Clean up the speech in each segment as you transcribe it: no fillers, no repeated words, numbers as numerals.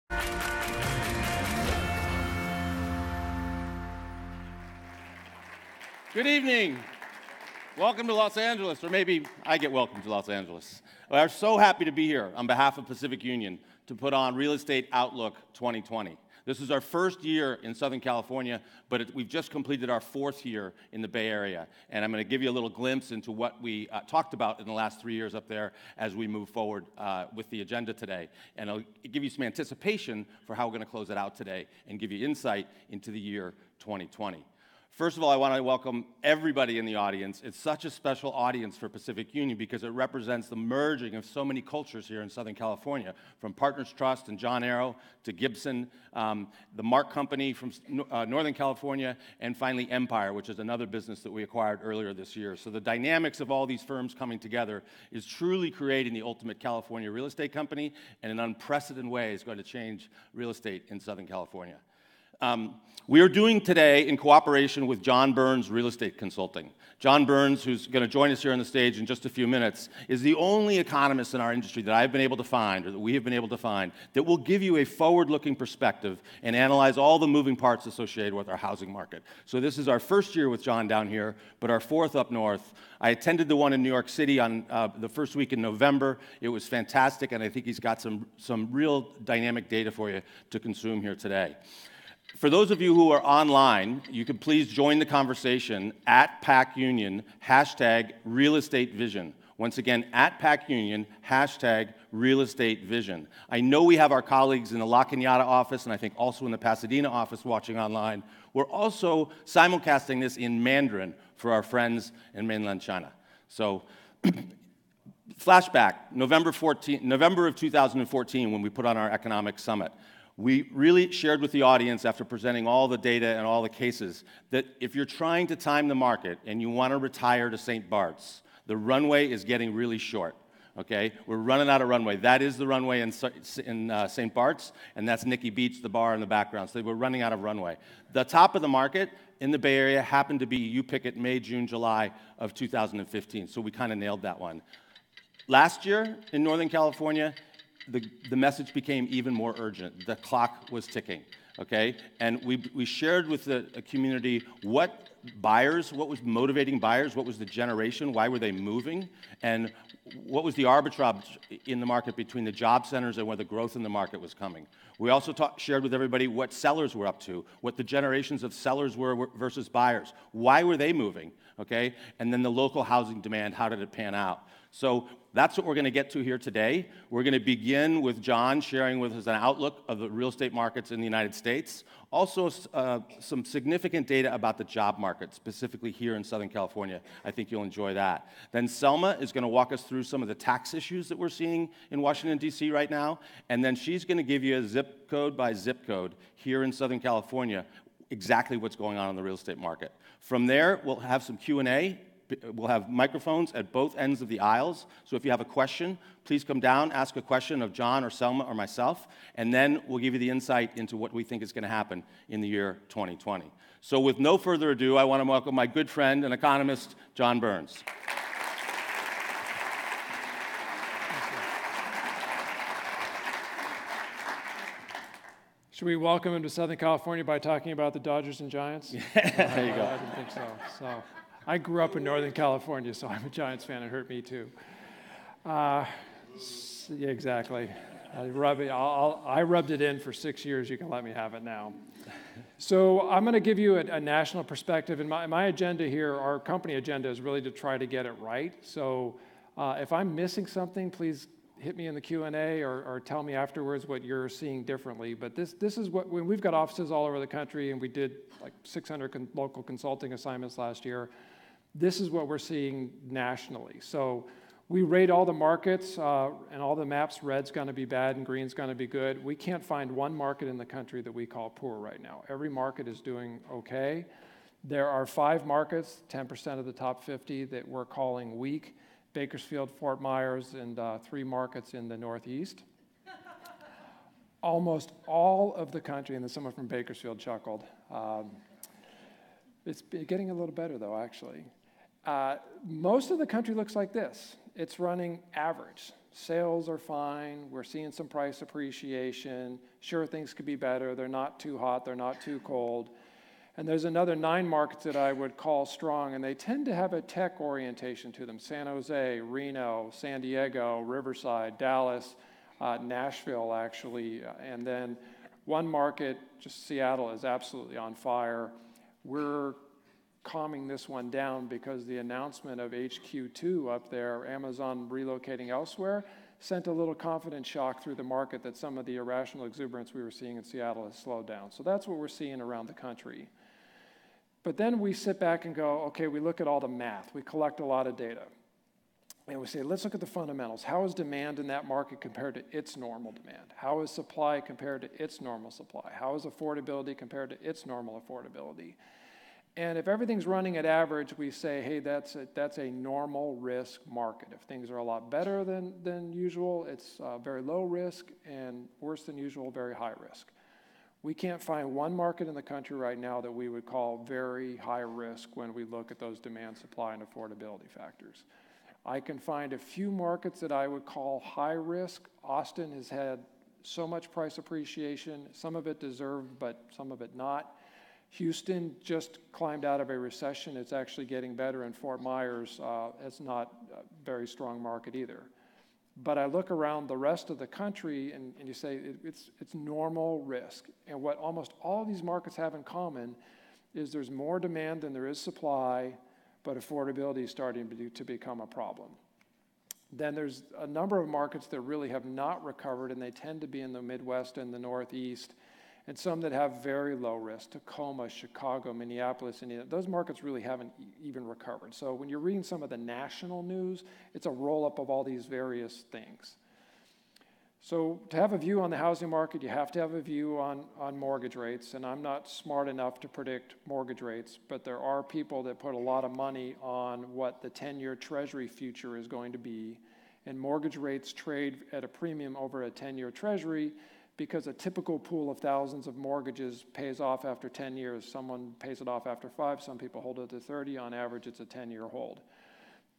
Good evening. Welcome to Los Angeles, or maybe I get welcome to Los Angeles. We are so happy to be here on behalf of Pacific Union to put on Real Estate Outlook 2020. This is our first year in Southern California, but we've just completed our fourth year in the Bay Area. And I'm going to give you a little glimpse into what we talked about in the last 3 years up there as we move forward with the agenda today. And I'll give you some anticipation for how we're going to close it out today and give you insight into the year 2020. First of all, I want to welcome everybody in the audience. It's such a special audience for Pacific Union because it represents the merging of so many cultures here in Southern California, from Partners Trust and John Arrow to Gibson, the Mark Company from Northern California, and finally Empire, which is another business that we acquired earlier this year. So the dynamics of all these firms coming together is truly creating the ultimate California real estate company, and in an unprecedented way is going to change real estate in Southern California. We are doing today in cooperation with John Burns Real Estate Consulting. John Burns, who's going to join us here on the stage in just a few minutes, is the only economist in our industry that I've been able to find, or that we have been able to find, that will give you a forward-looking perspective and analyze all the moving parts associated with our housing market. So this is our first year with John down here, but our fourth up north. I attended the one in New York City on the first week in November. It was fantastic, and I think he's got some real dynamic data for you to consume here today. For those of you who are online, you can please join the conversation at PAC Union, hashtag Real Estate Vision. Once again, at PAC Union, hashtag Real Estate Vision. I know we have our colleagues in the La Cañada office, and I think also in the Pasadena office watching online. We're also simulcasting this in Mandarin for our friends in mainland China. So, flashback, November of 2014, when we put on our economic summit. We really shared with the audience, after presenting all the data and all the cases, that if you're trying to time the market and you want to retire to St. Bart's, the runway is getting really short, okay? We're running out of runway. That is the runway in St. Bart's, and that's Nikki Beach, the bar in the background. So we're running out of runway. The top of the market in the Bay Area happened to be, you pick it, May, June, July of 2015. So we kind of nailed that one. Last year in Northern California, the message became even more urgent. The clock was ticking, okay? And we shared with the community what was motivating buyers, what was the generation, why were they moving, and what was the arbitrage in the market between the job centers and where the growth in the market was coming. We also shared with everybody what sellers were up to, what the generations of sellers were versus buyers. Why were they moving, okay? And then the local housing demand, how did it pan out? So that's what we're going to get to here today. We're going to begin with John sharing with us an outlook of the real estate markets in the United States. Also, some significant data about the job market, specifically here in Southern California. I think you'll enjoy that. Then Selma is going to walk us through some of the tax issues that we're seeing in Washington, D.C. right now. And then she's going to give you a zip code by zip code here in Southern California, exactly what's going on in the real estate market. From there, we'll have some Q&A. We'll have microphones at both ends of the aisles, so if you have a question, please come down, ask a question of John or Selma or myself, and then we'll give you the insight into what we think is going to happen in the year 2020. So with no further ado, I want to welcome my good friend and economist, John Burns. Should we welcome him to Southern California by talking about the Dodgers and Giants? There you go. I didn't think so. I grew up in Northern California, so I'm a Giants fan. It hurt me too. Yeah, exactly. I rubbed it in for 6 years. You can let me have it now. So I'm going to give you a national perspective. And my agenda here, our company agenda, is really to try to get it right. So if I'm missing something, please hit me in the Q&A or tell me afterwards what you're seeing differently. But this is what, when we've got offices all over the country, and we did like 600 local consulting assignments last year, this is what we're seeing nationally. So we rate all the markets and all the maps. Red's going to be bad and green's going to be good. We can't find one market in the country that we call poor right now. Every market is doing okay. There are 5 markets, 10% of the top 50, that we're calling weak: Bakersfield, Fort Myers, and 3 markets in the Northeast. Almost all of the country, and then someone from Bakersfield chuckled. It's getting a little better, though, actually. Most of the country looks like this. it's running average. Sales are fine. We're seeing some price appreciation. Sure, things could be better. They're not too hot. They're not too cold. And there's another 9 markets that I would call strong, and they tend to have a tech orientation to them. San Jose, Reno, San Diego, Riverside, Dallas, Nashville, actually. And then one market, just Seattle, is absolutely on fire. We're calming this one down because the announcement of HQ2 up there, Amazon relocating elsewhere, sent a little confidence shock through the market that some of the irrational exuberance we were seeing in Seattle has slowed down. So that's what we're seeing around the country. But then we sit back and go, okay, we look at all the math. We collect a lot of data. And we say, let's look at the fundamentals. How is demand in that market compared to its normal demand? How is supply compared to its normal supply? How is affordability compared to its normal affordability? And if everything's running at average, we say, hey, that's a normal risk market. If things are a lot better than usual, it's very low risk, and worse than usual, very high risk. We can't find one market in the country right now that we would call very high risk when we look at those demand, supply, and affordability factors. I can find a few markets that I would call high risk. Austin has had so much price appreciation, some of it deserved, but some of it not. Houston just climbed out of a recession. It's actually getting better, and Fort Myers is not a very strong market either. But I look around the rest of the country, and you say it's normal risk. And what almost all of these markets have in common is there's more demand than there is supply, but affordability is starting to become a problem. Then there's a number of markets that really have not recovered, and they tend to be in the Midwest and the Northeast, and some that have very low risk: Tacoma, Chicago, Minneapolis, and those markets really haven't even recovered. So when you're reading some of the national news, it's a roll-up of all these various things. So to have a view on the housing market, you have to have a view on mortgage rates, and I'm not smart enough to predict mortgage rates, but there are people that put a lot of money on what the 10-year Treasury future is going to be, and mortgage rates trade at a premium over a 10-year Treasury, because a typical pool of thousands of mortgages pays off after 10 years. Someone pays it off after 5, some people hold it to 30. On average, it's a 10-year hold.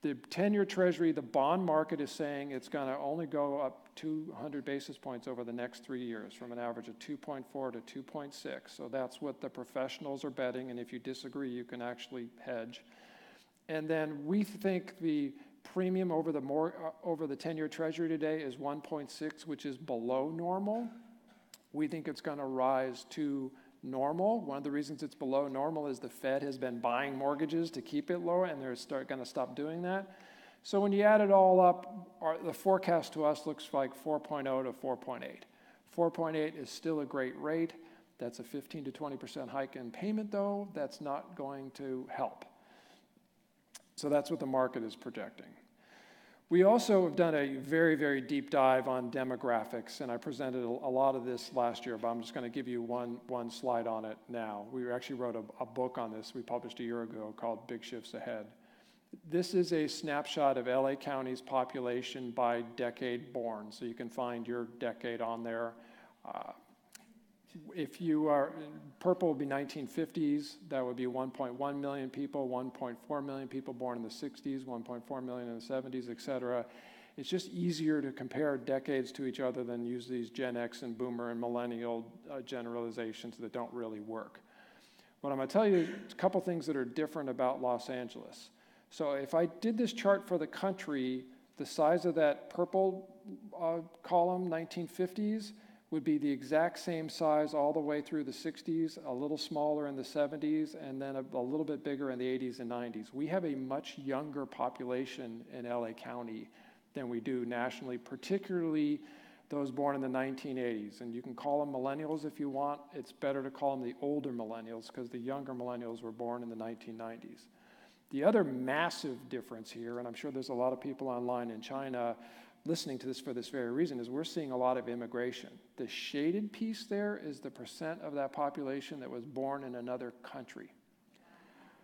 The 10-year Treasury, the bond market is saying it's going to only go up 200 basis points over the next 3 years, from an average of 2.4 to 2.6. So that's what the professionals are betting, and if you disagree, you can actually hedge. And then we think the premium over the 10-year Treasury today is 1.6, which is below normal. We think it's going to rise to normal. One of the reasons it's below normal is the Fed has been buying mortgages to keep it lower, and they're going to stop doing that. So when you add it all up, the forecast to us looks like 4.0 to 4.8. 4.8 is still a great rate. That's a 15 to 20% hike in payment, though. That's not going to help. So that's what the market is projecting. We also have done a very, very deep dive on demographics, and I presented a lot of this last year, but I'm just going to give you one slide on it now. We actually wrote a book on this we published a year ago called Big Shifts Ahead. This is a snapshot of LA County's population by decade born, so you can find your decade on there. If you are, purple would be 1950s, that would be 1.1 million people, 1.4 million people born in the 60s, 1.4 million in the 70s, et cetera. It's just easier to compare decades to each other than use these Gen X and Boomer and Millennial generalizations that don't really work. What I'm going to tell you is a couple things that are different about Los Angeles. So if I did this chart for the country, the size of that purple column, 1950s, would be the exact same size all the way through the 60s, a little smaller in the 70s, and then a little bit bigger in the 80s and 90s. We have a much younger population in LA County than we do nationally, particularly those born in the 1980s. And you can call them millennials if you want. It's better to call them the older millennials, because the younger millennials were born in the 1990s. The other massive difference here, and I'm sure there's a lot of people online in China listening to this for this very reason, is we're seeing a lot of immigration. The shaded piece there is the percent of that population that was born in another country.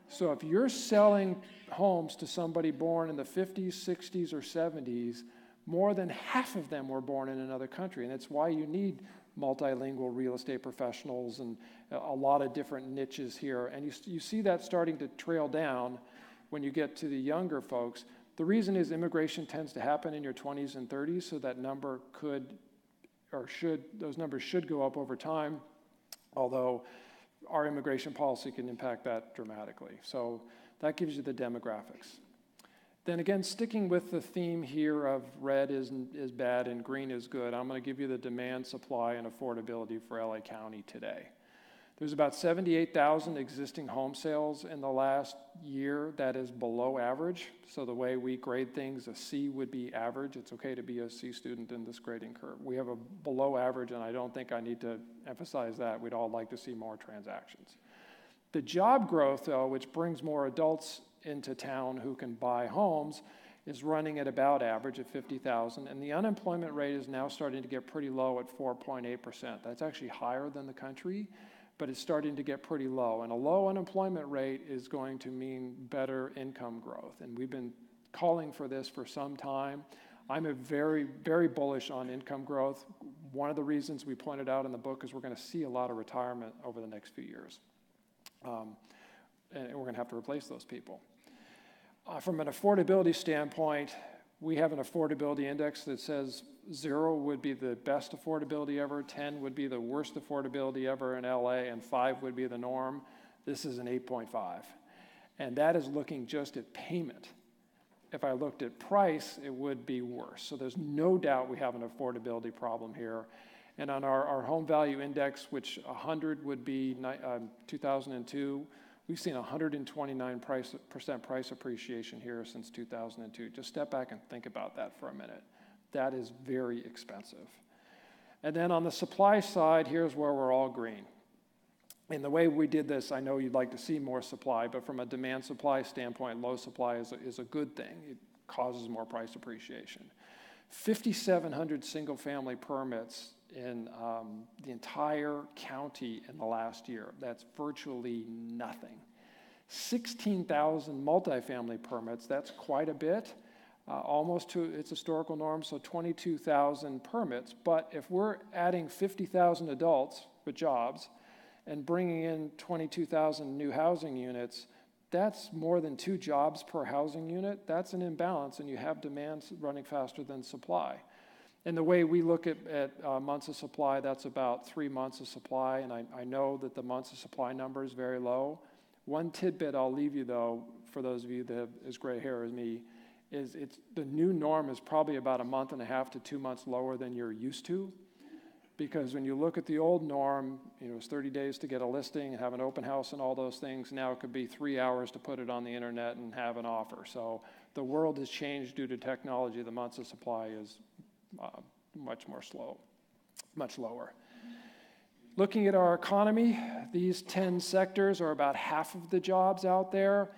So if you're selling homes to somebody born in the 50s, 60s, or 70s, more than half of them were born in another country. And that's why you need multilingual real estate professionals and a lot of different niches here. And you see that starting to trail down when you get to the younger folks. The reason is immigration tends to happen in your 20s and 30s, so that number those numbers should go up over time, although our immigration policy can impact that dramatically. So that gives you the demographics. Then again, sticking with the theme here of red is bad and green is good, I'm going to give you the demand, supply, and affordability for LA County today. There's about 78,000 existing home sales in the last year. That is below average. So the way we grade things, a C would be average. It's okay to be a C student in this grading curve. We have a below average, and I don't think I need to emphasize that. We'd all like to see more transactions. The job growth, though, which brings more adults into town who can buy homes, is running at about average at 50,000, and the unemployment rate is now starting to get pretty low at 4.8%. That's actually higher than the country, but it's starting to get pretty low. And a low unemployment rate is going to mean better income growth. And we've been calling for this for some time. I'm a very, very bullish on income growth. One of the reasons we pointed out in the book is we're going to see a lot of retirement over the next few years. And we're going to have to replace those people. From an affordability standpoint, we have an affordability index that says 0 would be the best affordability ever, 10 would be the worst affordability ever in LA, and 5 would be the norm. This is an 8.5. And that is looking just at payment. If I looked at price, it would be worse. So there's no doubt we have an affordability problem here. And on our home value index, which 100 would be 2002, we've seen 129% price appreciation here since 2002. Just step back and think about that for a minute. That is very expensive. And then on the supply side, here's where we're all green. And the way we did this, I know you'd like to see more supply, but from a demand supply standpoint, low supply is a good thing. It causes more price appreciation. 5,700 single family permits in the entire county in the last year. That's virtually nothing. 16,000 multifamily permits, that's quite a bit, almost to its historical norm, so 22,000 permits. But if we're adding 50,000 adults with jobs and bringing in 22,000 new housing units, that's more than 2 jobs per housing unit. That's an imbalance, and you have demand running faster than supply. And the way we look at months of supply, that's about 3 months of supply, and I know that the months of supply number is very low. One tidbit I'll leave you, though, for those of you that have as gray hair as me, is the new norm is probably about a month and a half to 2 months lower than you're used to. Because when you look at the old norm, it was 30 days to get a listing and have an open house and all those things. Now it could be 3 hours to put it on the internet and have an offer. So the world has changed due to technology. The months of supply is much lower. Looking at our economy, these 10 sectors are about half of the jobs out there.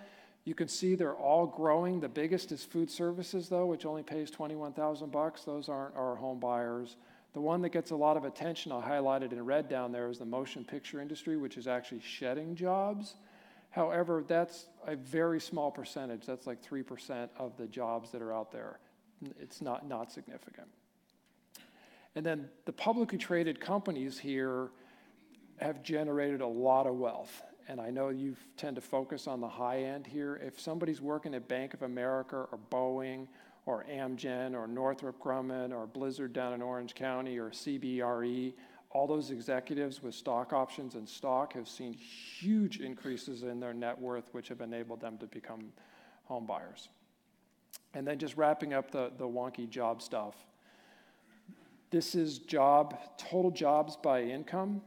You can see they're all growing. The biggest is food services, though, which only pays $21,000. Those aren't our home buyers. The one that gets a lot of attention, I highlighted in red down there, is the motion picture industry, which is actually shedding jobs. However, that's a very small percentage. That's like 3% of the jobs that are out there. It's not significant. And then the publicly traded companies here have generated a lot of wealth. And I know you tend to focus on the high end here. If somebody's working at Bank of America or Boeing or Amgen or Northrop Grumman or Blizzard down in Orange County or CBRE, all those executives with stock options and stock have seen huge increases in their net worth, which have enabled them to become home buyers. And then just wrapping up the wonky job stuff. This is total jobs by income.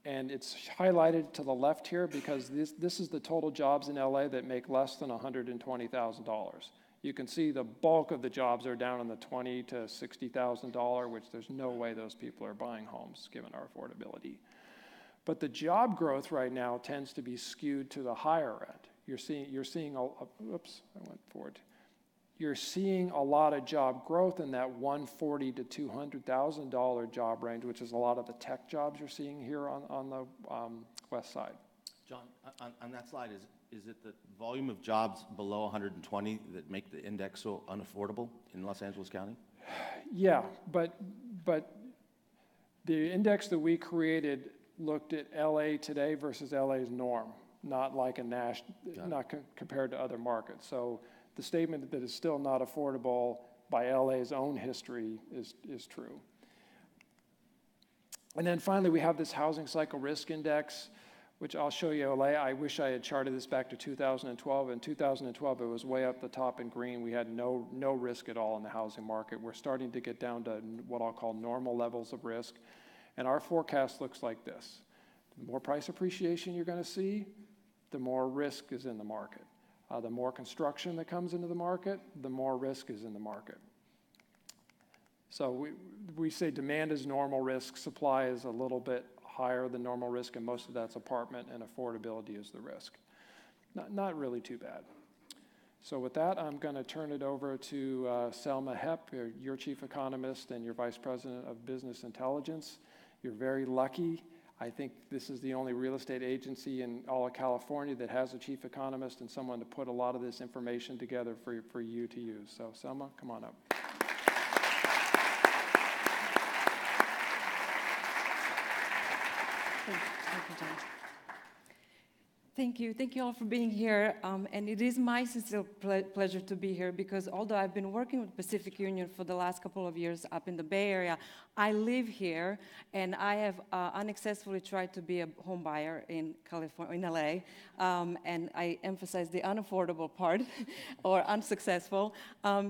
And it's highlighted to the left here because this is the total jobs in LA that make less than $120,000. You can see the bulk of the jobs are down in the $20,000 to $60,000, which there's no way those people are buying homes given our affordability. But the job growth right now tends to be skewed to the higher end. You're seeing a lot of job growth in that $140,000 to $200,000 job range, which is a lot of the tech jobs you're seeing here on the west side. John, on that slide, is it the volume of jobs below 120 that make the index so unaffordable in Los Angeles County? Yeah, but the index that we created looked at LA today versus LA's norm, not like not compared to other markets. So the statement that it's still not affordable by LA's own history is true. And then finally, we have this housing cycle risk index, which I'll show you. I wish I had charted this back to 2012. In 2012, it was way up the top in green. We had no risk at all in the housing market. We're starting to get down to what I'll call normal levels of risk. And our forecast looks like this. The more price appreciation you're going to see, the more risk is in the market. The more construction that comes into the market, the more risk is in the market. So we say demand is normal risk, supply is a little bit higher than normal risk, and most of that's apartment, and affordability is the risk. Not really too bad. So with that, I'm going to turn it over to Selma Hepp, your chief economist and your vice president of business intelligence. You're very lucky. I think this is the only real estate agency in all of California that has a chief economist and someone to put a lot of this information together for you to use. So Selma, come on up. Thank you, John. Thank you. Thank you all for being here. And it is my sincere pleasure to be here because although I've been working with Pacific Union for the last couple of years up in the Bay Area, I live here and I have unsuccessfully tried to be a home buyer in California, in LA. And I emphasize the unaffordable part or unsuccessful.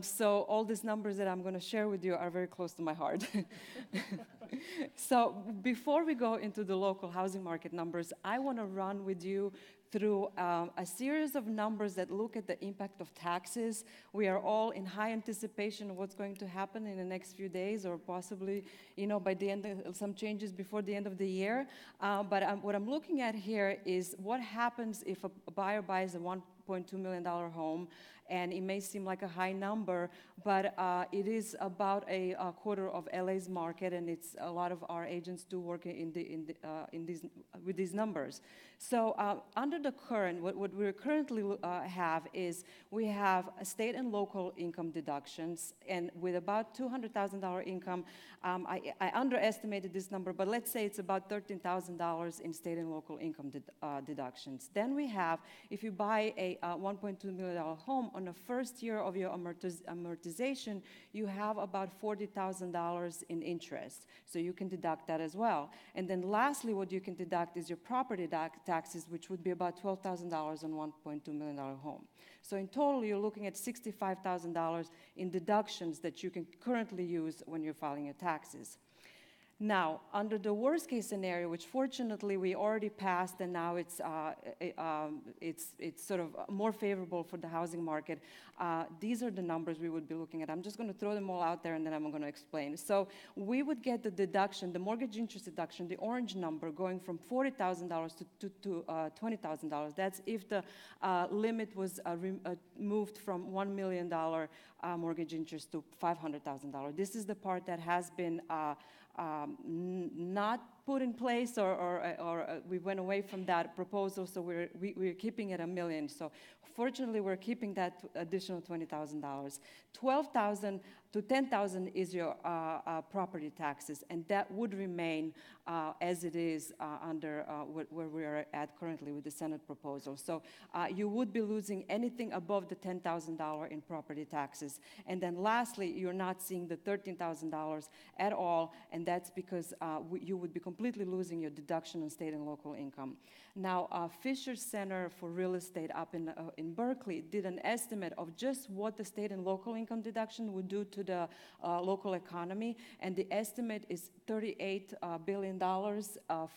So all these numbers that I'm going to share with you are very close to my heart. So before we go into the local housing market numbers, I want to run with you through a series of numbers that look at the impact of taxes. We are all in high anticipation of what's going to happen in the next few days or possibly, by the end of some changes before the end of the year. But what I'm looking at here is what happens if a buyer buys a $1.2 million home. And it may seem like a high number, but it is about a quarter of LA's market, and it's a lot of our agents do work with these numbers. So under the current, what we currently have is we have state and local income deductions, and with about $200,000 income, I underestimated this number, but let's say it's about $13,000 in state and local income deductions. Then we have, if you buy a $1.2 million home, on the first year of your amortization, you have about $40,000 in interest. So you can deduct that as well. And then lastly, what you can deduct is your property taxes, which would be about $12,000 on $1.2 million home. So in total, you're looking at $65,000 in deductions that you can currently use when you're filing your taxes. Now, under the worst case scenario, which fortunately we already passed and now it's sort of more favorable for the housing market, these are the numbers we would be looking at. I'm just going to throw them all out there and then I'm going to explain. So we would get the deduction, the mortgage interest deduction, the orange number going from $40,000 to $20,000. That's if the limit was moved from $1 million mortgage interest to $500,000. This is the part that has been not put in place, or we went away from that proposal, so we're keeping it $1 million. So fortunately, we're keeping that additional $20,000. $12,000 to $10,000 is your property taxes, and that would remain as it is under where we are at currently with the Senate proposal. So you would be losing anything above the $10,000 in property taxes. And then lastly, you're not seeing the $13,000 at all, and that's because you would be completely losing your deduction on state and local income. Now, Fisher Center for Real Estate up in Berkeley did an estimate of just what the state and local income deduction would do to the local economy, and the estimate is $38 billion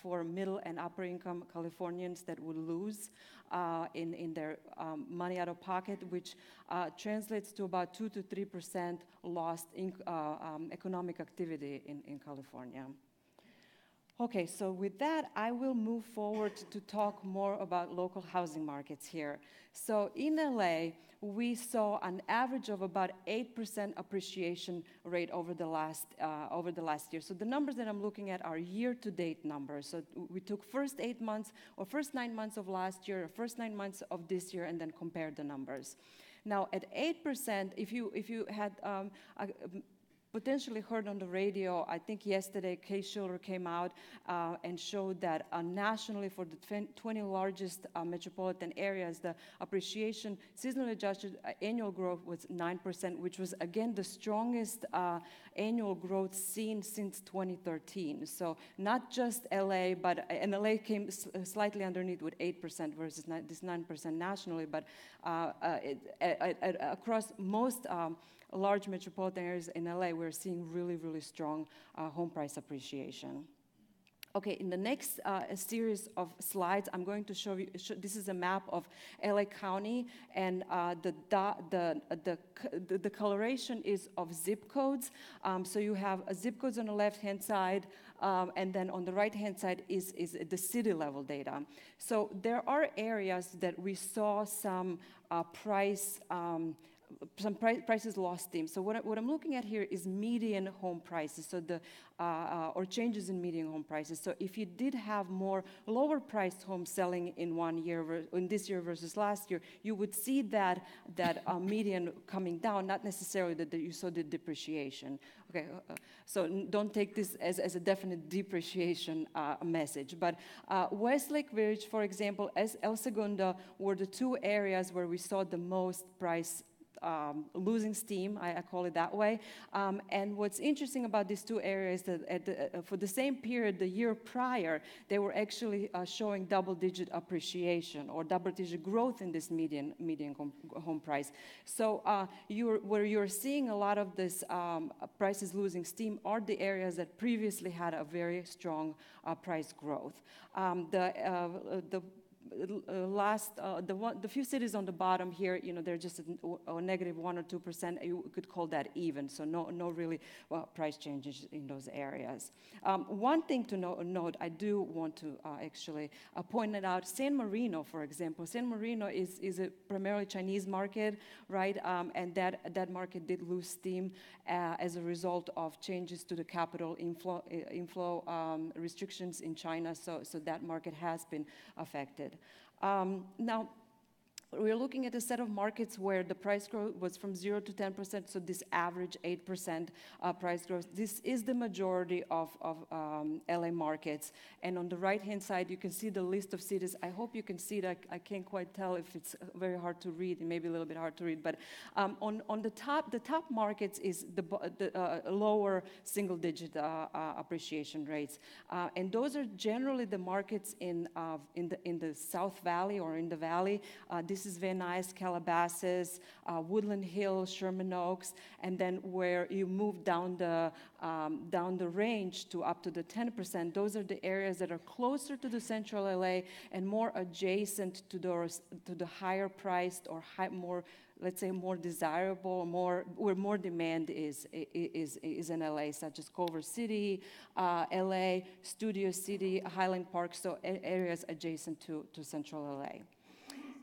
for middle and upper income Californians that would lose in their money out of pocket, which translates to about 2 to 3% lost economic activity in California. Okay, so with that, I will move forward to talk more about local housing markets here. So in LA, we saw an average of about 8% appreciation rate over the last year. So the numbers that I'm looking at are year-to-date numbers. So we took first 8 months, or first 9 months of last year, or first 9 months of this year, and then compared the numbers. Now, at 8%, if you had potentially heard on the radio. I think yesterday Case-Shiller came out and showed that nationally for the 20 largest metropolitan areas, the appreciation, seasonally adjusted annual growth was 9%, which was again the strongest annual growth seen since 2013. So not just LA, and LA came slightly underneath with 8% versus this 9% nationally, but across most large metropolitan areas in LA, we're seeing really, really strong home price appreciation. Okay, in the next series of slides, I'm going to show you, this is a map of LA County, and the coloration is of zip codes. So you have zip codes on the left-hand side, and then on the right-hand side is the city level data. So there are areas that we saw some prices lost steam. So what I'm looking at here is median home prices, so or changes in median home prices. So if you did have more lower priced homes selling in in this year versus last year, you would see that median coming down, not necessarily that you saw the depreciation. Okay, so don't take this as a definite depreciation message. But Westlake Village, for example, as El Segundo were the two areas where we saw the most price losing steam, I call it that way. And what's interesting about these two areas that for the same period the year prior, they were actually showing double-digit appreciation or double-digit growth in this median home price. So where you're seeing a lot of this prices losing steam are the areas that previously had a very strong price growth. The few cities on the bottom here, they're just a negative 1 or 2%. You could call that even, so no really price changes in those areas. One thing to note, I do want to actually point it out. San Marino, for example, San Marino is a primarily Chinese market, right? And that market did lose steam as a result of changes to the capital inflow restrictions in China. So that market has been affected. Now, we're looking at a set of markets where the price growth was from 0 to 10%, so this average 8% price growth. This is the majority of LA markets. And on the right-hand side, you can see the list of cities. I hope you can see it. I can't quite tell if it's very hard to read, and maybe a little bit hard to read. But on the top markets is the lower single-digit appreciation rates. And those are generally the markets in the South Valley or in the Valley. This is Van Nuys, Calabasas, Woodland Hills, Sherman Oaks, and then where you move down the range to up to the 10%, those are the areas that are closer to the central LA and more adjacent to the higher priced or more, let's say, more desirable, where more demand is in LA, such as Culver City, LA, Studio City, Highland Park, so areas adjacent to central LA.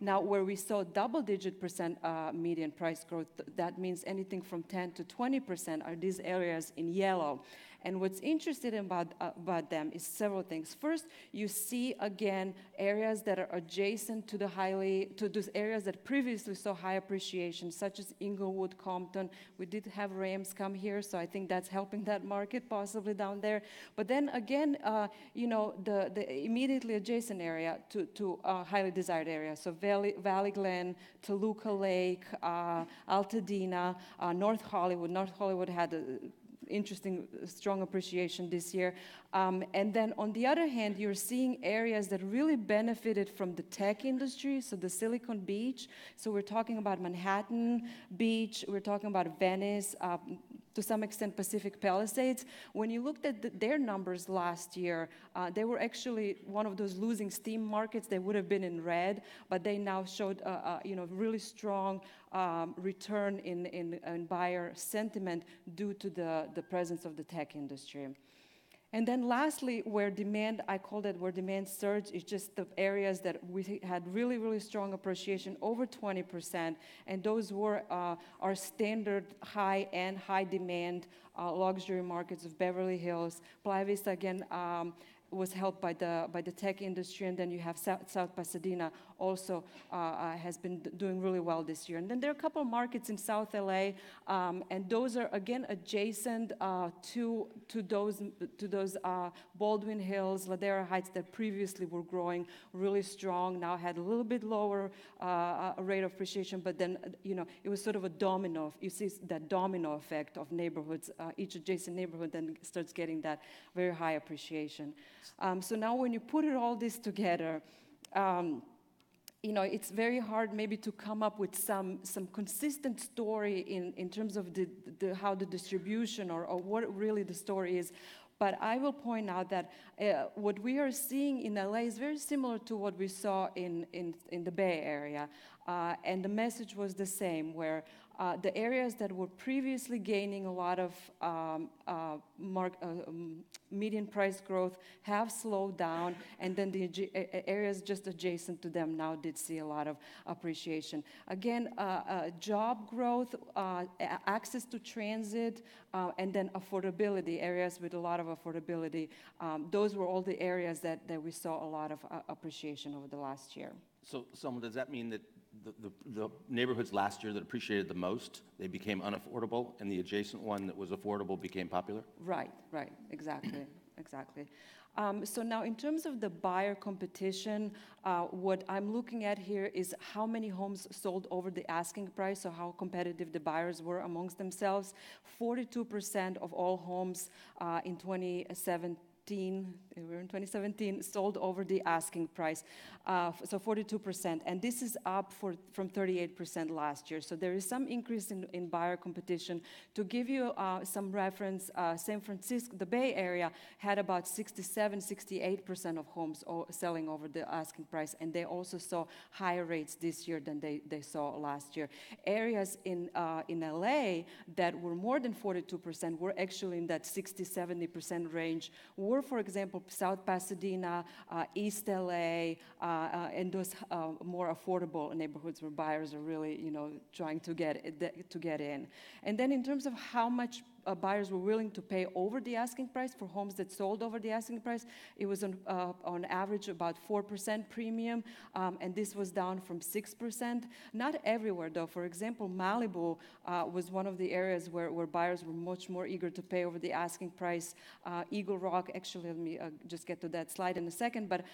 Now, where we saw double-digit percent median price growth, that means anything from 10 to 20% are these areas in yellow. And what's interesting about them is several things. First, you see again areas that are adjacent to those areas that previously saw high appreciation, such as Inglewood, Compton. We did have Rams come here, so I think that's helping that market possibly down there. But then again, the immediately adjacent area to highly desired areas. So Valley Glen, Toluca Lake, Altadena, North Hollywood. North Hollywood had a interesting, strong appreciation this year. And then on the other hand, you're seeing areas that really benefited from the tech industry, so the Silicon Beach. So we're talking about Manhattan Beach, we're talking about Venice, to some extent Pacific Palisades. When you looked at their numbers last year, they were actually one of those losing steam markets. They would have been in red, but they now showed really strong return in buyer sentiment due to the presence of the tech industry. And then lastly, where demand surged, is just the areas that we had really, really strong appreciation, over 20%, and those were our standard high demand luxury markets of Beverly Hills, Playa Vista again, was helped by the tech industry, and then you have South Pasadena also has been doing really well this year. And then there are a couple of markets in South LA, and those are again adjacent to those Baldwin Hills, Ladera Heights that previously were growing really strong. Now had a little bit lower rate of appreciation, but then it was sort of a domino. You see that domino effect of neighborhoods. Each adjacent neighborhood then starts getting that very high appreciation. So now when you put all this together, it's very hard maybe to come up with some consistent story in terms of how the distribution or what really the story is. But I will point out that what we are seeing in LA is very similar to what we saw in the Bay Area. And the message was the same, where the areas that were previously gaining a lot of median price growth have slowed down, and then the areas just adjacent to them now did see a lot of appreciation. Again, job growth, access to transit, and then affordability, areas with a lot of affordability. Those were all the areas that we saw a lot of appreciation over the last year. So, Selma, does that mean that the neighborhoods last year that appreciated the most, they became unaffordable, and the adjacent one that was affordable became popular? Right, exactly. So now in terms of the buyer competition, what I'm looking at here is how many homes sold over the asking price, so how competitive the buyers were amongst themselves. 42% of all homes in 2017 sold over the asking price, so 42%, and this is up from 38% last year. So there is some increase in buyer competition. To give you some reference, San Francisco, the Bay Area, had about 68% of homes selling over the asking price, and they also saw higher rates this year than they saw last year. Areas in LA that were more than 42% were actually in that 60-70% range, were, for example, South Pasadena, East LA, and those more affordable neighborhoods where buyers are really, trying to get in. And then in terms of how much buyers were willing to pay over the asking price for homes that sold over the asking price, it was on average about 4% premium, and this was down from 6%. Not everywhere, though. For example, Malibu was one of the areas where buyers were much more eager to pay over the asking price. Eagle Rock, actually, let me just get to that slide in a second, but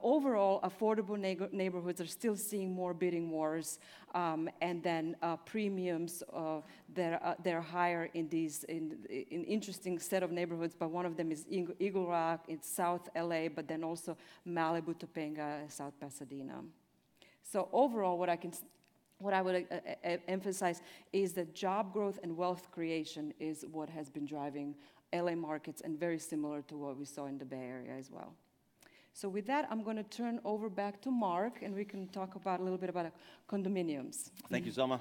overall, affordable neighborhoods are still seeing more bidding wars, and then premiums that are higher in these in interesting set of neighborhoods, but one of them is Eagle Rock, it's South LA, but then also Malibu, Topanga, South Pasadena. So overall, what I would emphasize is that job growth and wealth creation is what has been driving LA markets, and very similar to what we saw in the Bay Area as well. So with that, I'm going to turn over back to Mark, and we can talk a little bit about condominiums. Thank you, Selma.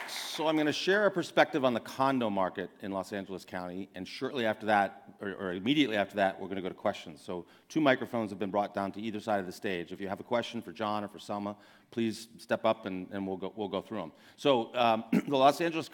So I'm going to share a perspective on the condo market in Los Angeles County, and shortly after that, or immediately after that, we're going to go to questions. So 2 microphones have been brought down to either side of the stage. If you have a question for John or for Selma, please step up and we'll go through them. So the Los Angeles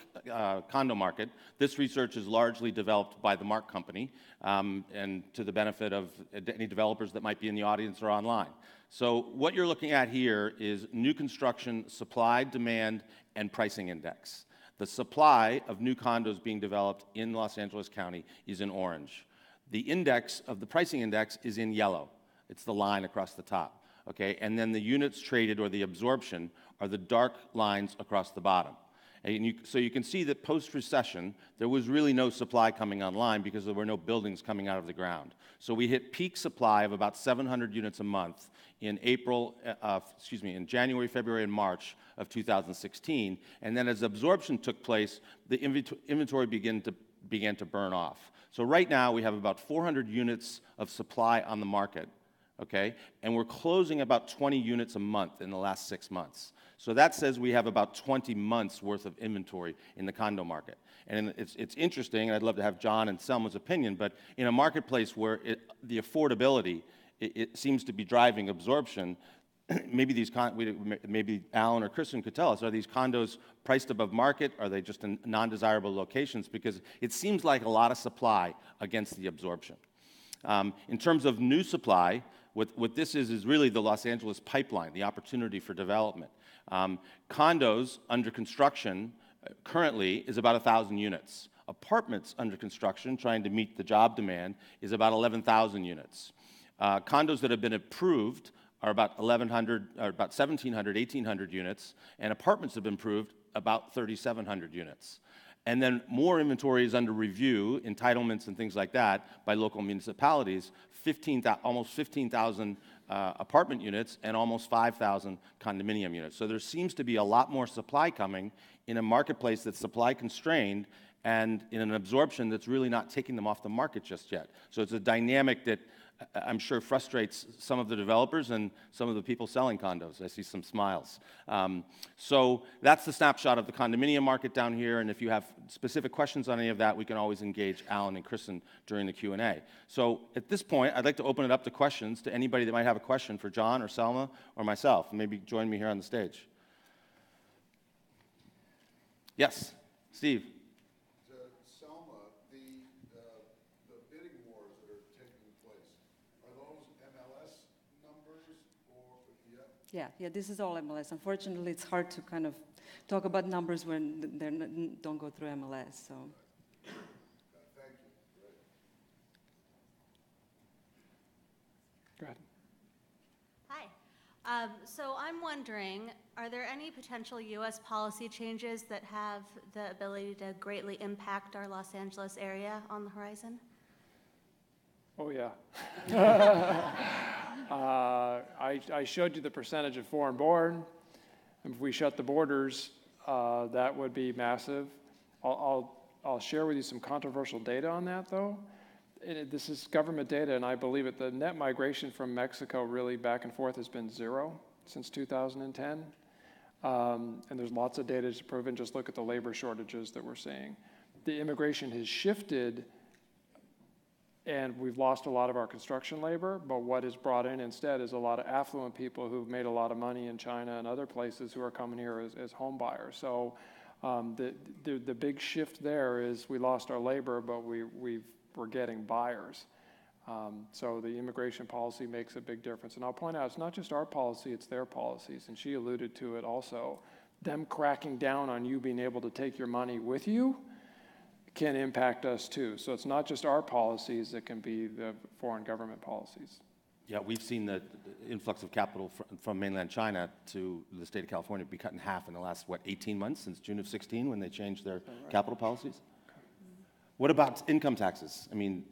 condo market, this research is largely developed by the Mark Company, and to the benefit of any developers that might be in the audience or online. So what you're looking at here is new construction supply, demand, and pricing index. The supply of new condos being developed in Los Angeles County is in orange. The index of the pricing index is in yellow. It's the line across the top, okay? And then the units traded, or the absorption, are the dark lines across the bottom. And so you can see that post-recession, there was really no supply coming online because there were no buildings coming out of the ground. So we hit peak supply of about 700 units a month in in January, February, and March of 2016. And then as absorption took place, the inventory began to burn off. So right now, we have about 400 units of supply on the market, okay? And we're closing about 20 units a month in the last 6 months. So that says we have about 20 months worth of inventory in the condo market. And it's interesting, and I'd love to have John and Selma's opinion, but in a marketplace where the affordability, it seems to be driving absorption, maybe Alan or Kristen could tell us, are these condos priced above market? Are they just in non-desirable locations? Because it seems like a lot of supply against the absorption. In terms of new supply, what this is really the Los Angeles pipeline, the opportunity for development. Condos under construction currently is about 1,000 units. Apartments under construction, trying to meet the job demand, is about 11,000 units. Condos that have been approved are about 1,100, or about 1,700, 1,800 units, and apartments have been approved about 3,700 units. And then more inventory is under review, entitlements and things like that, by local municipalities, almost 15,000 apartment units and almost 5,000 condominium units. So there seems to be a lot more supply coming in a marketplace that's supply constrained and in an absorption that's really not taking them off the market just yet. So it's a dynamic that I'm sure frustrates some of the developers and some of the people selling condos. I see some smiles. So that's the snapshot of the condominium market down here, and if you have specific questions on any of that, we can always engage Alan and Kristen during the Q&A. So at this point, I'd like to open it up to questions to anybody that might have a question for John or Selma or myself. Maybe join me here on the stage. Yes, Steve. Yeah, this is all MLS. Unfortunately, it's hard to kind of talk about numbers when they don't go through MLS. So. Thank you. Go ahead. Hi. So I'm wondering, are there any potential U.S. policy changes that have the ability to greatly impact our Los Angeles area on the horizon? Oh, yeah. I showed you the percentage of foreign born. If we shut the borders, that would be massive. I'll share with you some controversial data on that, though. This is government data, and I believe it. The net migration from Mexico really back and forth has been 0 since 2010. And there's lots of data to prove it. Just look at the labor shortages that we're seeing. The immigration has shifted, and we've lost a lot of our construction labor, but what is brought in instead is a lot of affluent people who've made a lot of money in China and other places who are coming here as home buyers. So the big shift there is we lost our labor, but we're getting buyers. So the immigration policy makes a big difference. And I'll point out, it's not just our policy, it's their policies. And she alluded to it also. Them cracking down on you being able to take your money with you can impact us too. So it's not just our policies, it can be the foreign government policies. Yeah, we've seen the influx of capital from mainland China to the state of California be cut in half in the last, 18 months, since June of 16 when they changed their capital policies? Okay. What about income taxes? I mean,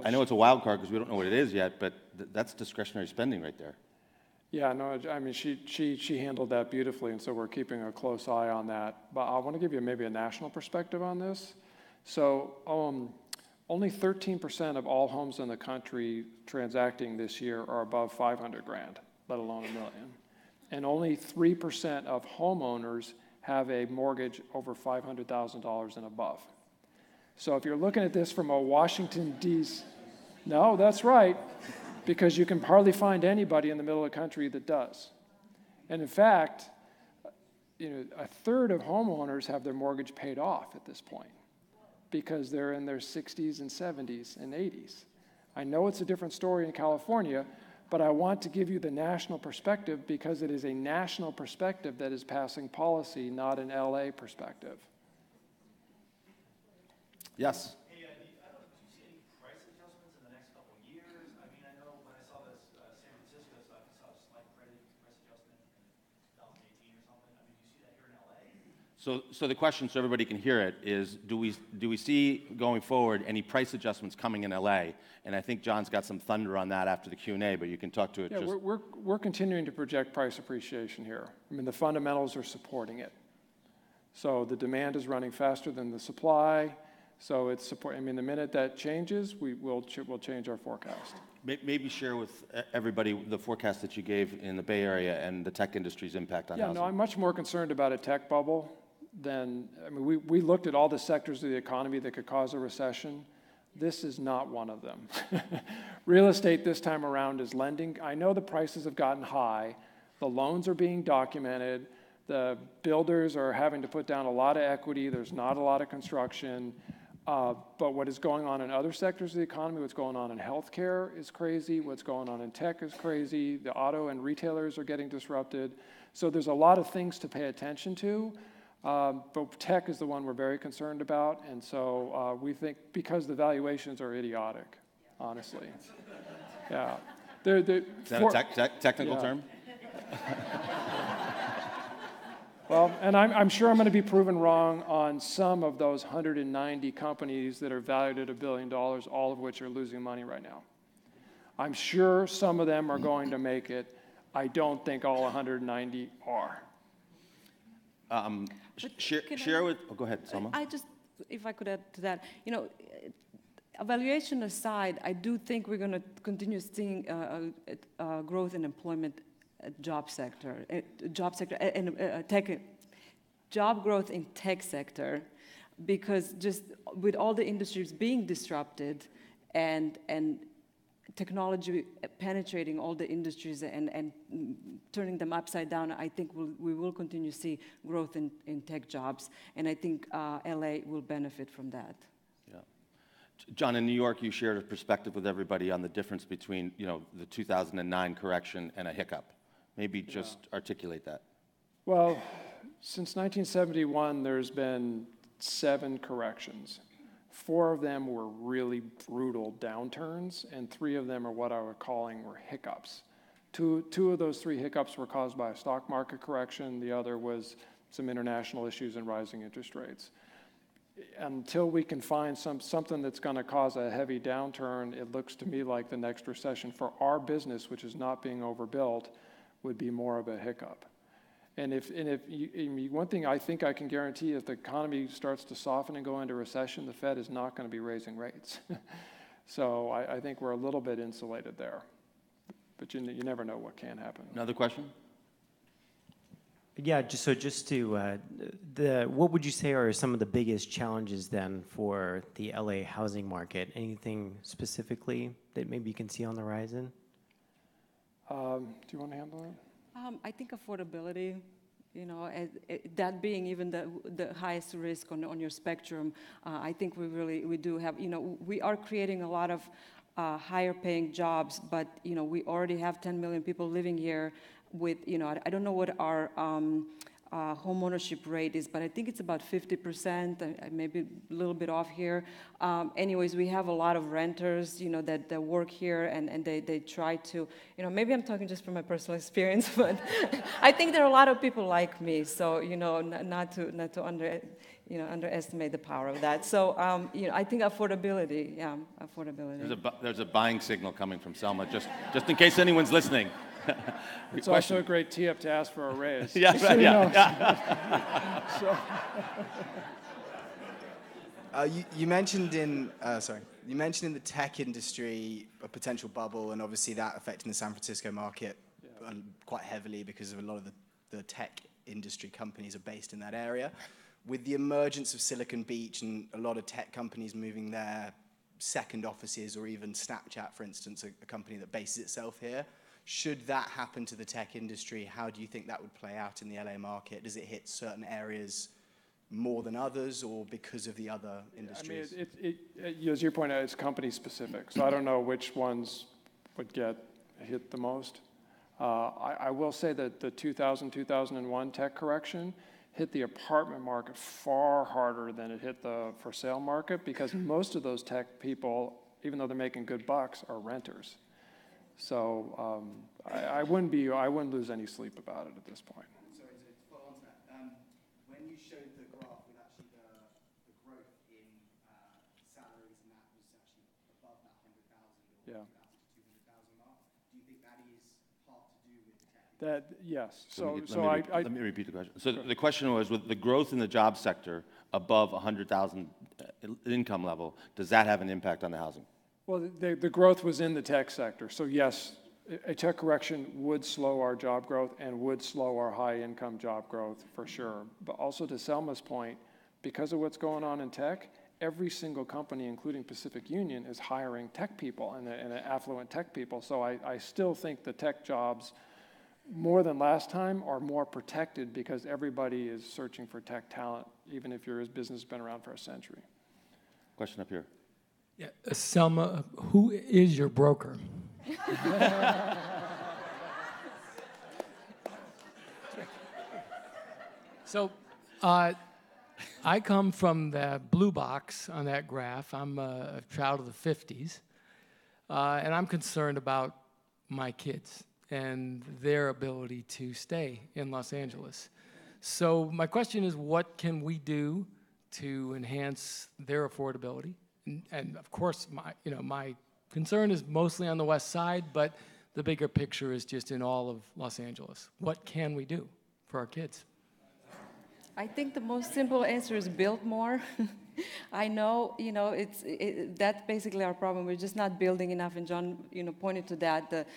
I know it's a wild card because we don't know what it is yet, but that's discretionary spending right there. Yeah, no, I mean, she handled that beautifully, and so we're keeping a close eye on that. But I want to give you maybe a national perspective on this. So only 13% of all homes in the country transacting this year are above 500 grand, let alone $1 million. And only 3% of homeowners have a mortgage over $500,000 and above. So if you're looking at this from a Washington, D.C., no, that's right, because you can hardly find anybody in the middle of the country that does. And in fact, a third of homeowners have their mortgage paid off at this point, because they're in their 60s and 70s and 80s. I know it's a different story in California, but I want to give you the national perspective because it is a national perspective that is passing policy, not an LA perspective. Yes? Hey, do you see any price adjustments in the next couple of years? I mean, I know when I saw this San Francisco stuff, I saw a slight price adjustment in 2018 or something. I mean, do you see that here in LA? So the question, so everybody can hear it, is do we see going forward any price adjustments coming in LA? And I think John's got some thunder on that after the Q&A, but you can talk to it. Yeah, we're continuing to project price appreciation here. I mean, the fundamentals are supporting it. So the demand is running faster than the supply. So it's support. I mean, the minute that changes, we'll change our forecast. Maybe share with everybody the forecast that you gave in the Bay Area and the tech industry's impact on housing. Yeah, no, I'm much more concerned about a tech bubble than, I mean, we looked at all the sectors of the economy that could cause a recession. This is not one of them. Real estate this time around is lending. I know the prices have gotten high, The loans are being documented. The builders are having to put down a lot of equity. There's not a lot of construction. But what is going on in other sectors of the economy, what's going on in healthcare is crazy. What's going on in tech is crazy. The auto and retailers are getting disrupted. So there's a lot of things to pay attention to. But tech is the one we're very concerned about. And so we think because the valuations are idiotic, honestly. Yeah. Is that a technical term? Well, and I'm sure I'm going to be proven wrong on some of those 190 companies that are valued at $1 billion, all of which are losing money right now. I'm sure some of them are going to make it. I don't think all 190 are. Share with, go ahead, Selma. I just, if I could add to that, evaluation aside, I do think we're going to continue seeing growth in employment job sector and tech, job growth in tech sector, because just with all the industries being disrupted and technology penetrating all the industries and turning them upside down, I think we will continue to see growth in tech jobs, and I think LA will benefit from that. Yeah. John, in New York, you shared a perspective with everybody on the difference between, the 2009 correction and a hiccup. Maybe just articulate that. Well, since 1971, there's been 7 corrections. 4 of them were really brutal downturns, and 3 of them are what I was calling were hiccups. Two of those 3 hiccups were caused by a stock market correction. The other was some international issues and rising interest rates. Until we can find something that's going to cause a heavy downturn, it looks to me like the next recession for our business, which is not being overbuilt, would be more of a hiccup. And one thing I think I can guarantee, if the economy starts to soften and go into recession, the Fed is not going to be raising rates. So I think we're a little bit insulated there. But you never know what can happen. Another question? Yeah, just to, what would you say are some of the biggest challenges then for the LA housing market? Anything specifically that maybe you can see on the horizon? Do you want to handle it? I think affordability, that being even the highest risk on your spectrum. I think we do have, we are creating a lot of higher paying jobs, but we already have 10 million people living here with, I don't know what our home ownership rate is, but I think it's about 50%, maybe a little bit off here. Anyways, we have a lot of renters, that work here, and they try to, maybe I'm talking just from my personal experience, but I think there are a lot of people like me, so, not to underestimate the power of that. So, I think affordability, affordability. There's a buying signal coming from Selma, just in case anyone's listening. It's also a great tee-up to ask for a raise. Yeah, right, yeah. You mentioned in the tech industry a potential bubble, and obviously that affecting the San Francisco market quite heavily because of a lot of the tech industry companies are based in that area. With the emergence of Silicon Beach and a lot of tech companies moving their second offices, or even Snapchat, for instance, a company that bases itself here, should that happen to the tech industry, how do you think that would play out in the LA market? Does it hit certain areas more than others, or because of the other industries? I mean, as you point out, it's company specific, so I don't know which ones would get hit the most. I will say that the 2000-2001 tech correction hit the apartment market far harder than it hit the for sale market, because most of those tech people, even though they're making good bucks, are renters. So I wouldn't lose any sleep about it at this point. Sorry, to follow on to that, when you showed the graph with actually the growth in salaries, and that was actually above that 100,000 or 1,000 to 200,000 mark, do you think that is part to do with tech? Yes. Let me repeat the question. So the question was, with the growth in the job sector above 100,000 income level, does that have an impact on the housing? Well, the growth was in the tech sector. So yes, a tech correction would slow our job growth and would slow our high-income job growth for sure. But also to Selma's point, because of what's going on in tech, every single company, including Pacific Union, is hiring tech people and affluent tech people. So I still think the tech jobs more than last time are more protected because everybody is searching for tech talent, even if your business has been around for a century. Question up here. Yeah, Selma, who is your broker? So, I come from the blue box on that graph. I'm a child of the 50s, and I'm concerned about my kids and their ability to stay in Los Angeles. So my question is, what can we do to enhance their affordability? And of course, my concern is mostly on the west side, but the bigger picture is just in all of Los Angeles. What can we do for our kids? I think the most simple answer is build more. I know, that's basically our problem. We're just not building enough, and John, pointed to that. The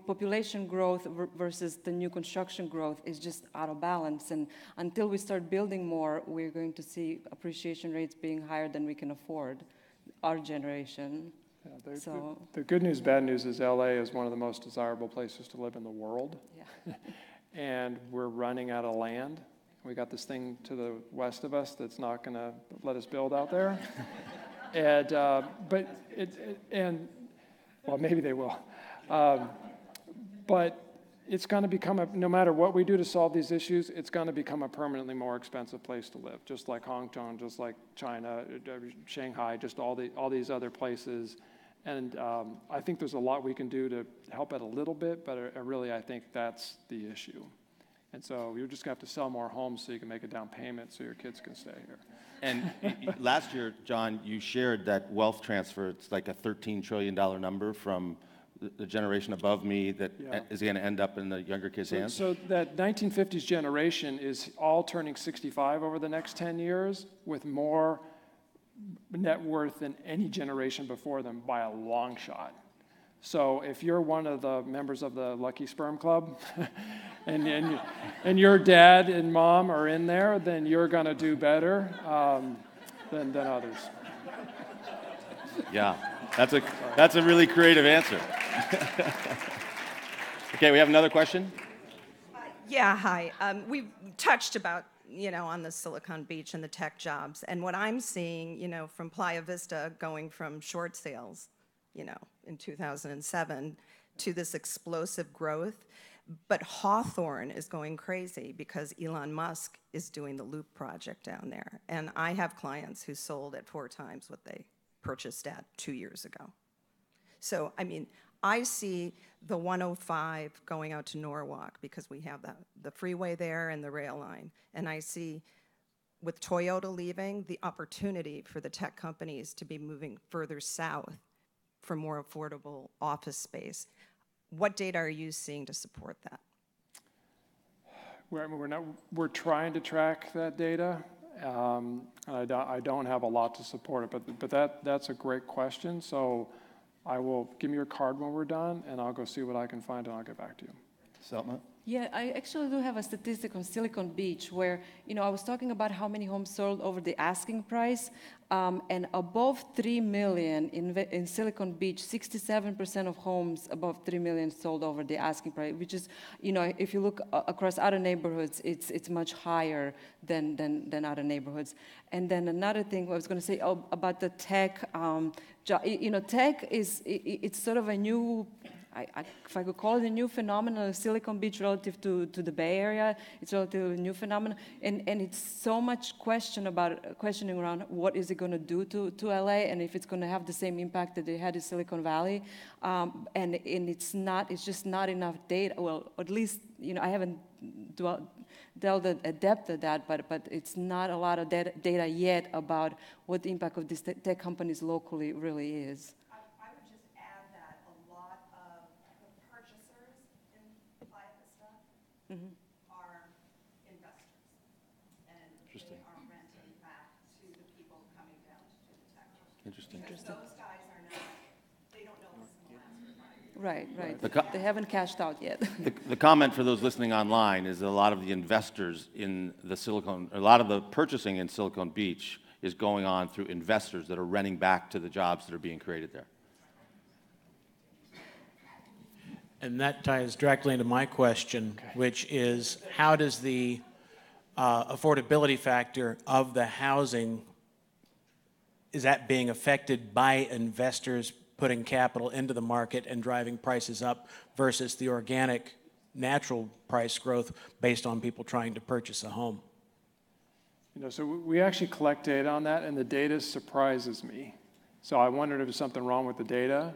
population growth versus the new construction growth is just out of balance. And until we start building more, we're going to see appreciation rates being higher than we can afford, our generation. Yeah, the good news, bad news is LA is one of the most desirable places to live in the world. Yeah. And we're running out of land. We got this thing to the west of us that's not going to let us build out there. And, well, maybe they will. But it's going to become, no matter what we do to solve these issues, it's going to become a permanently more expensive place to live, just like Hong Kong, just like China, Shanghai, just all these other places. And I think there's a lot we can do to help it a little bit, but really I think that's the issue. And so you're just going to have to sell more homes so you can make a down payment so your kids can stay here. And last year, John, you shared that wealth transfer, it's like a $13 trillion number from the generation above me that is going to end up in the younger kids' hands? So that 1950s generation is all turning 65 over the next 10 years with more net worth than any generation before them by a long shot. So if you're one of the members of the Lucky Sperm Club and your dad and mom are in there, then you're going to do better than others. Yeah, that's a really creative answer. Okay, we have another question. Yeah, hi. We've touched about, on the Silicon Beach and the tech jobs. And what I'm seeing, from Playa Vista going from short sales, in 2007 to this explosive growth. But Hawthorne is going crazy because Elon Musk is doing the Loop project down there. And I have clients who sold at 4 times what they purchased at 2 years ago. So, I see the 105 going out to Norwalk because we have the freeway there and the rail line. And I see, with Toyota leaving, the opportunity for the tech companies to be moving further south for more affordable office space. What data are you seeing to support that? We're trying to track that data. I don't have a lot to support it, but that's a great question. So I will give me your card when we're done, and I'll go see what I can find, and I'll get back to you. Selma? Yeah, I actually do have a statistic on Silicon Beach where, I was talking about how many homes sold over the asking price, and above 3 million in Silicon Beach, 67% of homes above 3 million sold over the asking price, which is, if you look across other neighborhoods, it's much higher than other neighborhoods. And then another thing I was going to say about the tech, tech it's sort of a new, if I could call it a new phenomenon of Silicon Beach relative to the Bay Area, it's a relatively new phenomenon, and it's so much questioning around what is it going to do to LA, and if it's going to have the same impact that they had in Silicon Valley, and it's just not enough data. Well, at least I haven't delved at depth of that, but it's not a lot of data yet about what the impact of these tech companies locally really is. Are investors, and they are renting back to the people coming down to do the tech. Interesting. Because those guys are not, they don't know what's going to last. Right. They haven't cashed out yet. The comment for those listening online is that a lot of the investors in a lot of the purchasing in Silicon Beach is going on through investors that are renting back to the jobs that are being created there. And that ties directly into my question, which is how does the affordability factor of the housing, is that being affected by investors putting capital into the market and driving prices up versus the organic natural price growth based on people trying to purchase a home? So we actually collect data on that, and the data surprises me. So I wondered if there's something wrong with the data.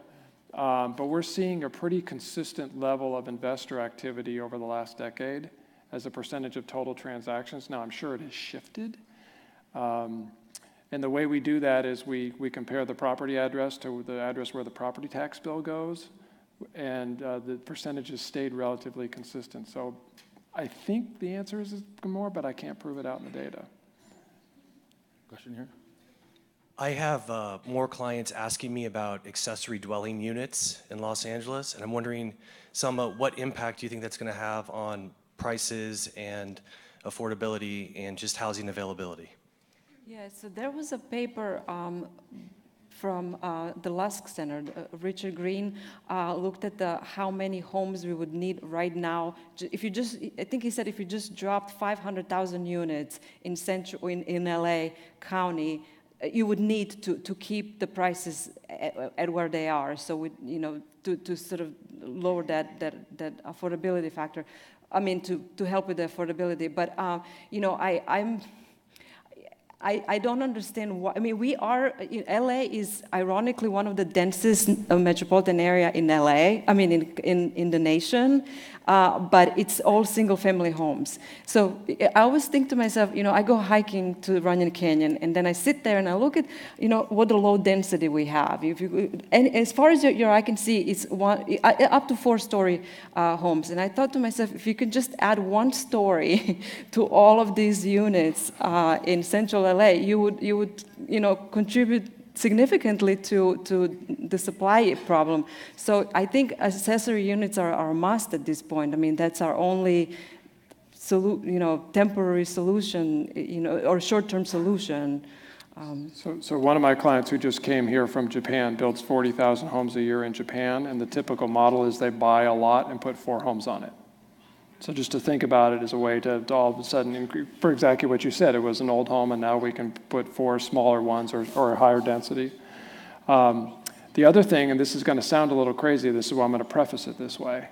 But we're seeing a pretty consistent level of investor activity over the last decade as a percentage of total transactions. Now, I'm sure it has shifted. And the way we do that is we compare the property address to the address where the property tax bill goes, and the percentages stayed relatively consistent. So I think the answer is more, but I can't prove it out in the data. Question here? I have more clients asking me about accessory dwelling units in Los Angeles, and I'm wondering, Selma, what impact do you think that's going to have on prices and affordability and just housing availability? Yeah, so there was a paper from the Lusk Center. Richard Green looked at how many homes we would need right now. If you just, I think he said if you just dropped 500,000 units in LA County, you would need to keep the prices at where they are. So to sort of lower that affordability factor. I mean, to help with the affordability. But I don't understand why. I mean, LA is ironically one of the densest metropolitan area in LA. I mean, in the nation, but it's all single-family homes. So I always think to myself, I go hiking to Runyon Canyon, and then I sit there and I look at, what the low density we have. And as far as your eye can see, it's up to 4-story homes. And I thought to myself, if you could just add 1 story to all of these units in Central LA, you would contribute significantly to the supply problem. So I think accessory units are a must at this point. I mean, that's our only temporary solution, or short-term solution. So one of my clients who just came here from Japan builds 40,000 homes a year in Japan, and the typical model is they buy a lot and put 4 homes on it. So just to think about it as a way to all of a sudden, for exactly what you said, it was an old home, and now we can put 4 smaller ones or higher density. The other thing, and this is going to sound a little crazy, this is why I'm going to preface it this way.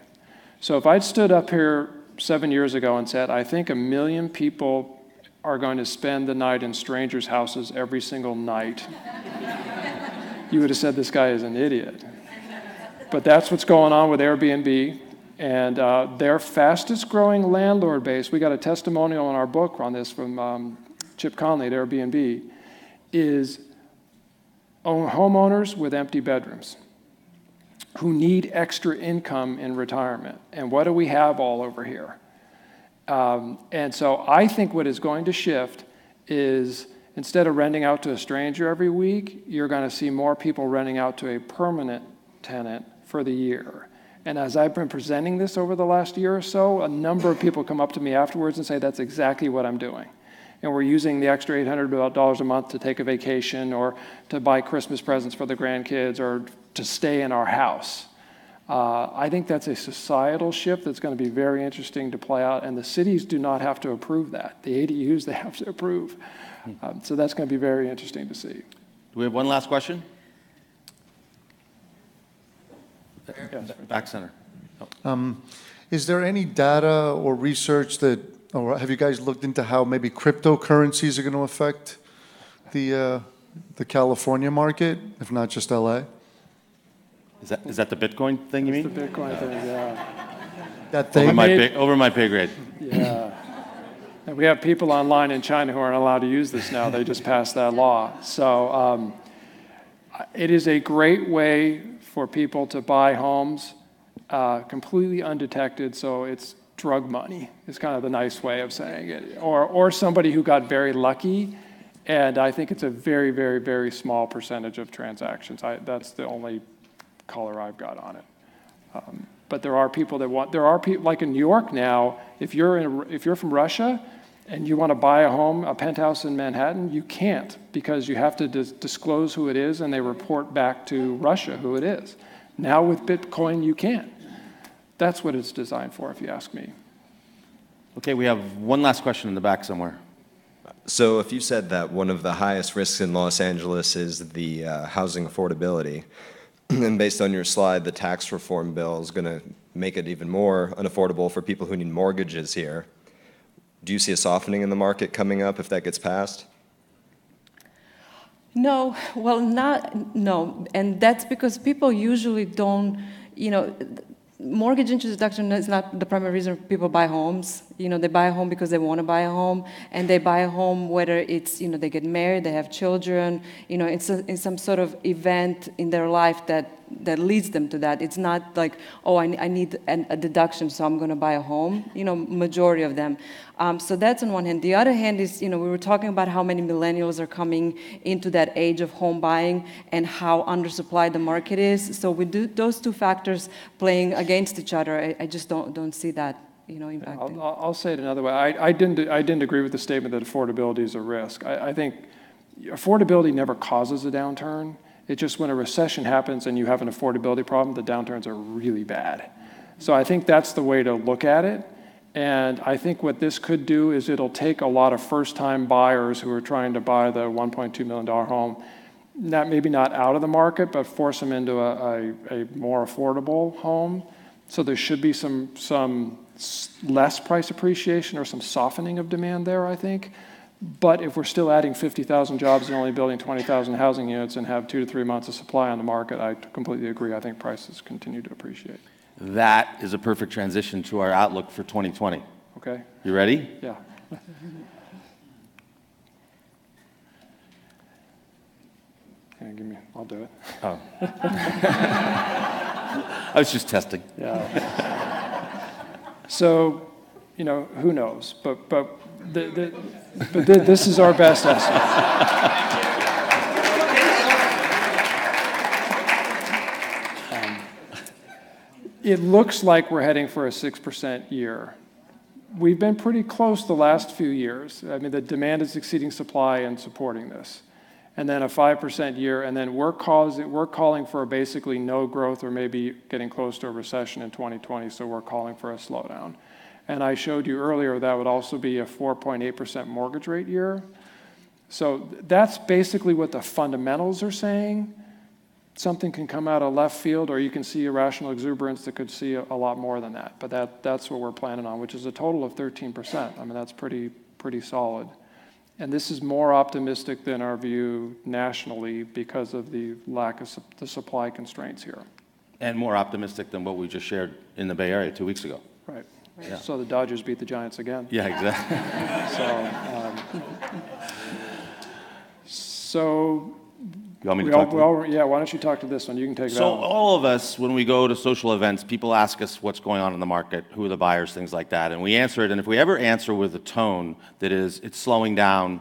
So if I'd stood up here 7 years ago and said, I think 1 million people are going to spend the night in strangers' houses every single night, you would have said this guy is an idiot. But that's what's going on with Airbnb. And their fastest growing landlord base, we got a testimonial in our book on this from Chip Conley at Airbnb, is homeowners with empty bedrooms who need extra income in retirement. And what do we have all over here? And so I think what is going to shift is instead of renting out to a stranger every week, you're going to see more people renting out to a permanent tenant for the year. And as I've been presenting this over the last year or so, a number of people come up to me afterwards and say, that's exactly what I'm doing. And we're using the extra $800 a month to take a vacation or to buy Christmas presents for the grandkids or to stay in our house. I think that's a societal shift that's going to be very interesting to play out. And the cities do not have to approve that. The ADUs, they have to approve. So that's going to be very interesting to see. Do we have one last question? Yes. Back center. Is there any data or research or have you guys looked into how maybe cryptocurrencies are going to affect the California market, if not just LA? Is that the Bitcoin thing you mean? The Bitcoin thing, yeah. That thing? Over my pay grade. Yeah. And we have people online in China who aren't allowed to use this now. They just passed that law. So it is a great way for people to buy homes completely undetected, so it's drug money is kind of the nice way of saying it. Or somebody who got very lucky, and I think it's a very, very, very small percentage of transactions. That's the only color I've got on it. But there are people like in New York now, if you're from Russia and you want to buy a penthouse in Manhattan, you can't because you have to disclose who it is and they report back to Russia who it is. Now with Bitcoin, you can. That's what it's designed for, if you ask me. Okay, we have one last question in the back somewhere. So if you said that one of the highest risks in Los Angeles is the housing affordability, and based on your slide, the tax reform bill is going to make it even more unaffordable for people who need mortgages here, do you see a softening in the market coming up if that gets passed? No, well, no. And that's because people usually don't, mortgage interest deduction is not the primary reason people buy homes. They buy a home because they want to buy a home, and they buy a home whether it's, they get married, they have children, it's some sort of event in their life that leads them to that. It's not like, oh, I need a deduction, so I'm going to buy a home, majority of them. So that's on one hand. The other hand is, we were talking about how many millennials are coming into that age of home buying and how undersupplied the market is. So with those two factors playing against each other, I just don't see that. Impacting. I'll say it another way. I didn't agree with the statement that affordability is a risk. I think affordability never causes a downturn. It's just when a recession happens and you have an affordability problem, the downturns are really bad. So I think that's the way to look at it. And I think what this could do is it'll take a lot of first-time buyers who are trying to buy the $1.2 million home, maybe not out of the market, but force them into a more affordable home. So there should be some less price appreciation or some softening of demand there, I think. But if we're still adding 50,000 jobs and only building 20,000 housing units and have 2 to 3 months of supply on the market, I completely agree. I think prices continue to appreciate. That is a perfect transition to our outlook for 2020. Okay. You ready? Yeah. I'll do it. Oh. I was just testing. Yeah. So, who knows? But this is our best estimate. It looks like we're heading for a 6% year. We've been pretty close the last few years. I mean, the demand is exceeding supply and supporting this. And then a 5% year, and then we're calling for basically no growth or maybe getting close to a recession in 2020, so we're calling for a slowdown. And I showed you earlier that would also be a 4.8% mortgage rate year. So that's basically what the fundamentals are saying. Something can come out of left field, or you can see irrational exuberance that could see a lot more than that. But that's what we're planning on, which is a total of 13%. I mean, that's pretty solid. And this is more optimistic than our view nationally because of the lack of the supply constraints here. And more optimistic than what we just shared in the Bay Area 2 weeks ago. Right. Yeah. So the Dodgers beat the Giants again. Yeah, exactly. So you want me to talk to you? Yeah, why don't you talk to this one? You can take it out. So all of us, when we go to social events, people ask us what's going on in the market, who are the buyers, things like that, and we answer it. And if we ever answer with a tone that is, it's slowing down,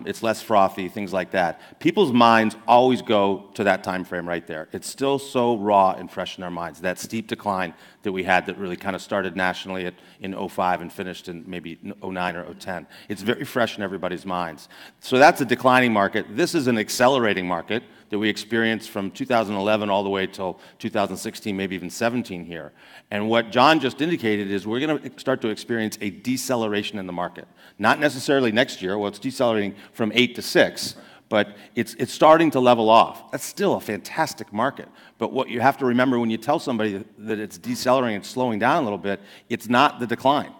it's less frothy, things like that, people's minds always go to that time frame right there. It's still so raw and fresh in our minds, that steep decline that we had that really kind of started nationally in 05 and finished in maybe 09 or 010. It's very fresh in everybody's minds. So that's a declining market. This is an accelerating market that we experienced from 2011 all the way till 2016, maybe even 17 here. And what John just indicated is we're going to start to experience a deceleration in the market. Not necessarily next year. Well, it's decelerating from 8 to 6, but it's starting to level off. That's still a fantastic market. But what you have to remember when you tell somebody that it's decelerating and slowing down a little bit, it's not the decline.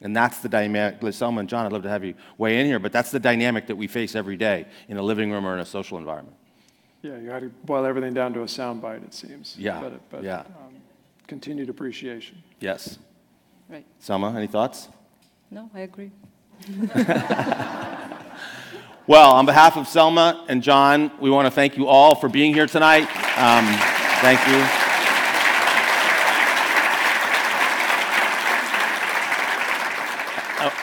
And that's the dynamic. Selma and John, I'd love to have you weigh in here, but that's the dynamic that we face every day in a living room or in a social environment. Yeah, you had to boil everything down to a soundbite, it seems. Yeah, but yeah. Continued appreciation. Yes. Right. Selma, any thoughts? No, I agree. Well, on behalf of Selma and John, we want to thank you all for being here tonight. Thank you.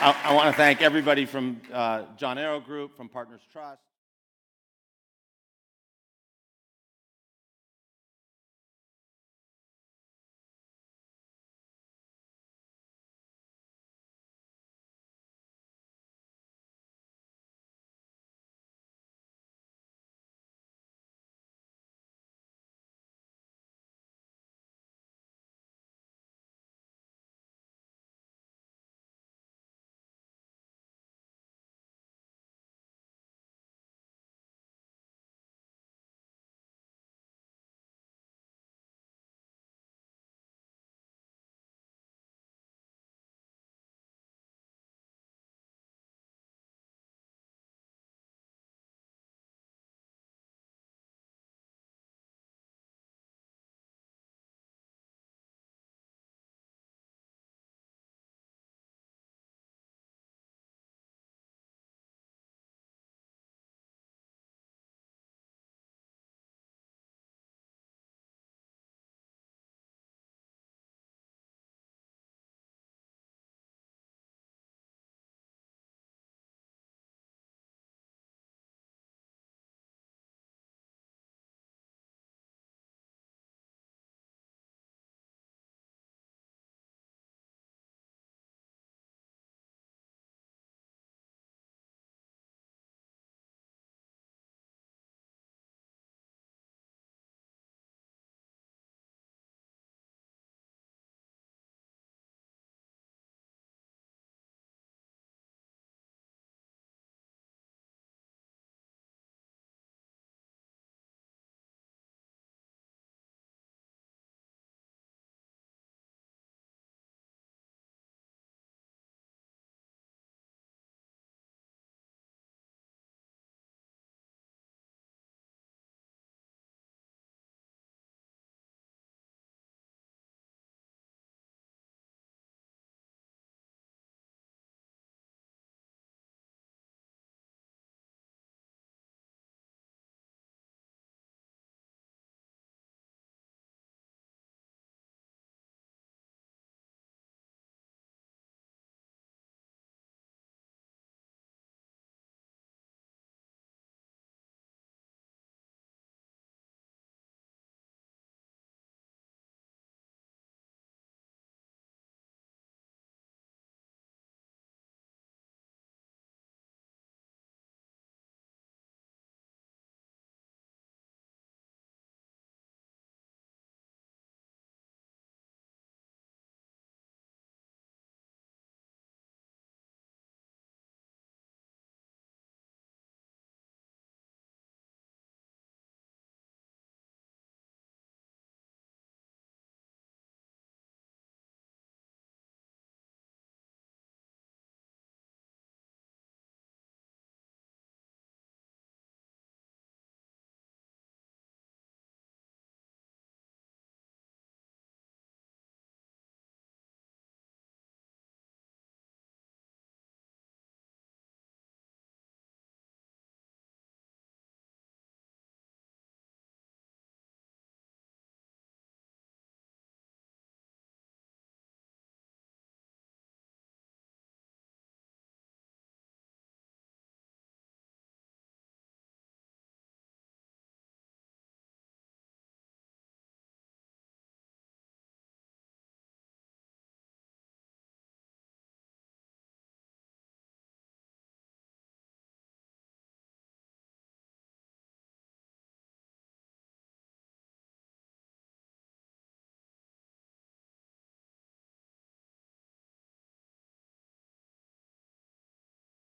I want to thank everybody from John Arrow Group, from Partners Trust.